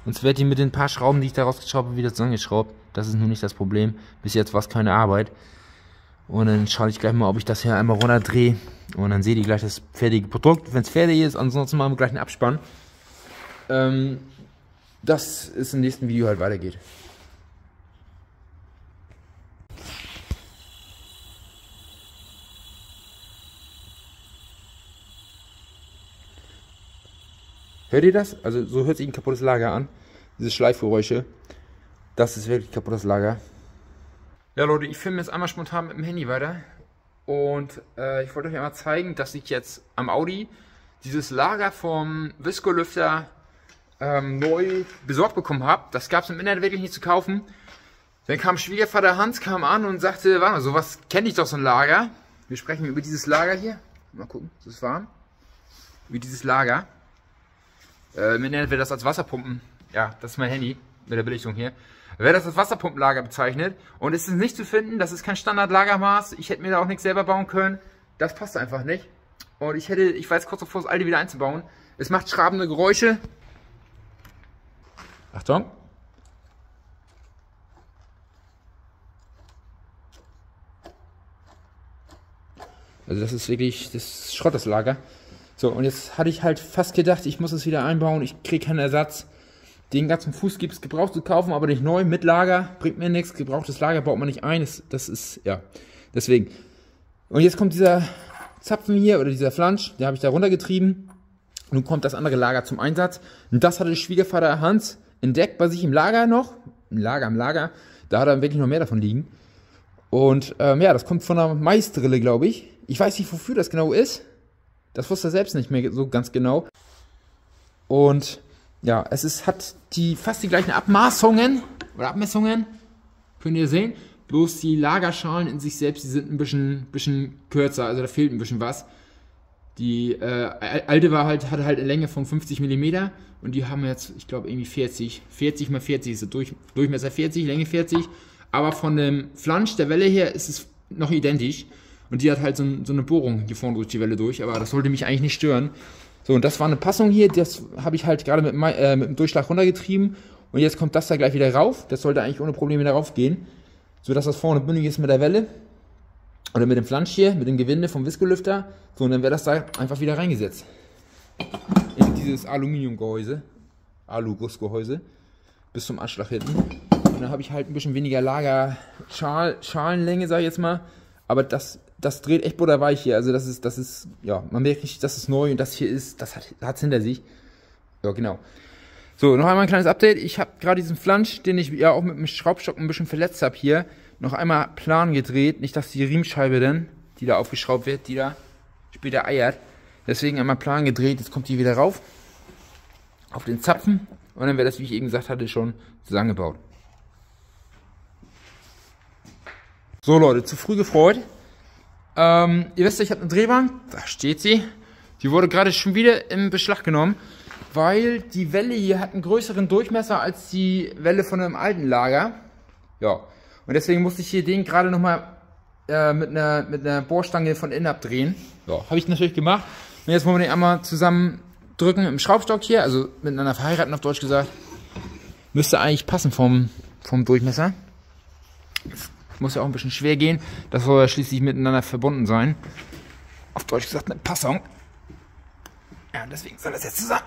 Sonst wird die mit den paar Schrauben, die ich da rausgeschraubt habe, wieder zusammengeschraubt. Das ist nun nicht das Problem. Bis jetzt war es keine Arbeit. Und dann schaue ich gleich mal, ob ich das hier einmal runterdrehe. Und dann seht ihr gleich das fertige Produkt, wenn es fertig ist. Ansonsten machen wir gleich einen Abspann. Das ist im nächsten Video halt weitergeht. Hört ihr das? Also so hört sich ein kaputtes Lager an. Diese Schleifgeräusche. Das ist wirklich kaputtes Lager. Ja Leute, ich filme jetzt einmal spontan mit dem Handy weiter. Und ich wollte euch einmal zeigen, dass ich jetzt am Audi dieses Lager vom Visco-Lüfter neu besorgt bekommen habe. Das gab es im Internet wirklich nicht zu kaufen. Dann kam Schwiegervater Hans, kam an und sagte, warte mal, sowas kenne ich doch, so ein Lager. Wir sprechen über dieses Lager hier. Mal gucken, ist es warm? Über dieses Lager. Im Internet wird das als Wasserpumpen, ja, das ist mein Handy mit der Belichtung hier, wird das als Wasserpumpenlager bezeichnet und es ist nicht zu finden, das ist kein Standardlagermaß, ich hätte mir da auch nichts selber bauen können, das passt einfach nicht und ich war jetzt kurz davor, das alte wieder einzubauen, es macht schrabende Geräusche, Achtung, also das ist wirklich, das ist Schrott, das Lager. So, und jetzt hatte ich halt fast gedacht, ich muss es wieder einbauen, ich kriege keinen Ersatz. Den ganzen Fuß gibt es gebraucht zu kaufen, aber nicht neu, mit Lager, bringt mir nichts, gebrauchtes Lager baut man nicht ein, das ist, ja, deswegen. Und jetzt kommt dieser Zapfen hier, oder dieser Flansch, den habe ich da runtergetrieben. Nun kommt das andere Lager zum Einsatz. Und das hatte Schwiegervater Hans entdeckt bei sich im Lager noch. Im Lager. Da hat er wirklich noch mehr davon liegen. Und ja, das kommt von einer Maisdrille, glaube ich. Ich weiß nicht, wofür das genau ist. Das wusste er selbst nicht mehr so ganz genau. Und ja, hat fast die gleichen Abmaßungen oder Abmessungen. Könnt ihr sehen. Bloß die Lagerschalen in sich selbst, die sind ein bisschen kürzer. Also da fehlt ein bisschen was. Die alte hatte halt eine Länge von 50 mm. Und die haben jetzt, ich glaube, irgendwie 40 mal 40 ist der Durchmesser 40, Länge 40. Aber von dem Flansch der Welle her ist es noch identisch. Und die hat halt so eine Bohrung hier vorne durch die Welle durch. Aber das sollte mich eigentlich nicht stören. So, und das war eine Passung hier. Das habe ich halt gerade mit dem Durchschlag runtergetrieben. Und jetzt kommt das da gleich wieder rauf. Das sollte eigentlich ohne Probleme da rauf gehen. So dass das vorne bündig ist mit der Welle. Oder mit dem Flansch hier, mit dem Gewinde vom Viscolüfter. So, und dann wäre das da einfach wieder reingesetzt. In dieses Aluminiumgehäuse. Alu-Gussgehäuse. Bis zum Anschlag hinten. Und dann habe ich halt ein bisschen weniger Schalenlänge, sage ich jetzt mal. Aber das dreht echt butterweich hier. Also das ist, ja, man merkt richtig, das ist neu und das hier ist, das hat es hinter sich. Ja, genau. So, noch einmal ein kleines Update. Ich habe gerade diesen Flansch, den ich ja auch mit dem Schraubstock ein bisschen verletzt habe hier, noch einmal plan gedreht. Nicht, dass die Riemenscheibe dann, die da aufgeschraubt wird, die da später eiert. Deswegen einmal plan gedreht. Jetzt kommt die wieder rauf. Auf den Zapfen. Und dann wäre das, wie ich eben gesagt hatte, schon zusammengebaut. So Leute, zu früh gefreut. Ihr wisst ja, ich habe eine Drehbank. Da steht sie. Die wurde gerade schon wieder in Beschlag genommen, weil die Welle hier hat einen größeren Durchmesser als die Welle von einem alten Lager. Ja, und deswegen musste ich hier den gerade nochmal mit einer Bohrstange von innen abdrehen. Ja, habe ich natürlich gemacht. Und jetzt wollen wir den einmal zusammen drücken im Schraubstock hier, also miteinander verheiraten auf Deutsch gesagt. Müsste eigentlich passen vom Durchmesser. Muss ja auch ein bisschen schwer gehen. Das soll ja schließlich miteinander verbunden sein. Auf Deutsch gesagt eine Passung. Ja, deswegen soll das jetzt zusammen.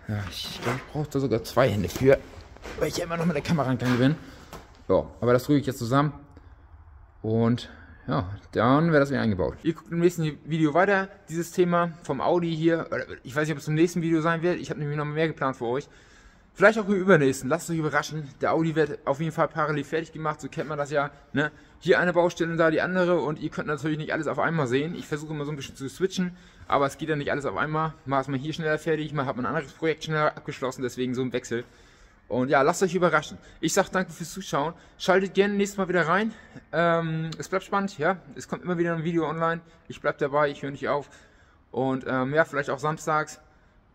Ja, ich glaube, ich brauche da sogar 2 Hände für, weil ich ja immer noch mit der Kamera rangegangen bin. Ja, aber das drücke ich jetzt zusammen. Und ja, dann wäre das wieder eingebaut. Ihr guckt im nächsten Video weiter, dieses Thema vom Audi hier. Ich weiß nicht, ob es im nächsten Video sein wird. Ich habe nämlich noch mehr geplant für euch. Vielleicht auch im übernächsten. Lasst euch überraschen. Der Audi wird auf jeden Fall parallel fertig gemacht. So kennt man das ja. Ne? Hier eine Baustelle und da die andere. Und ihr könnt natürlich nicht alles auf einmal sehen. Ich versuche immer so ein bisschen zu switchen. Aber es geht ja nicht alles auf einmal. Mal ist man hier schneller fertig. Mal hat man ein anderes Projekt schneller abgeschlossen. Deswegen so ein Wechsel. Und ja, lasst euch überraschen. Ich sage danke fürs Zuschauen. Schaltet gerne nächstes Mal wieder rein. Es bleibt spannend. Ja, es kommt immer wieder ein Video online. Ich bleibe dabei. Ich höre nicht auf. Und ja, vielleicht auch samstags,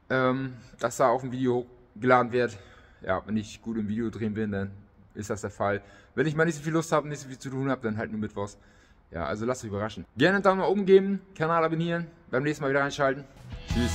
dass da auch ein Video geladen wird. Ja, wenn ich gut im Video drehen bin, dann ist das der Fall. Wenn ich mal nicht so viel Lust habe, nicht so viel zu tun habe, dann halt nur mittwochs. Ja, also lasst euch überraschen. Gerne einen Daumen nach oben geben, Kanal abonnieren, beim nächsten Mal wieder einschalten. Tschüss.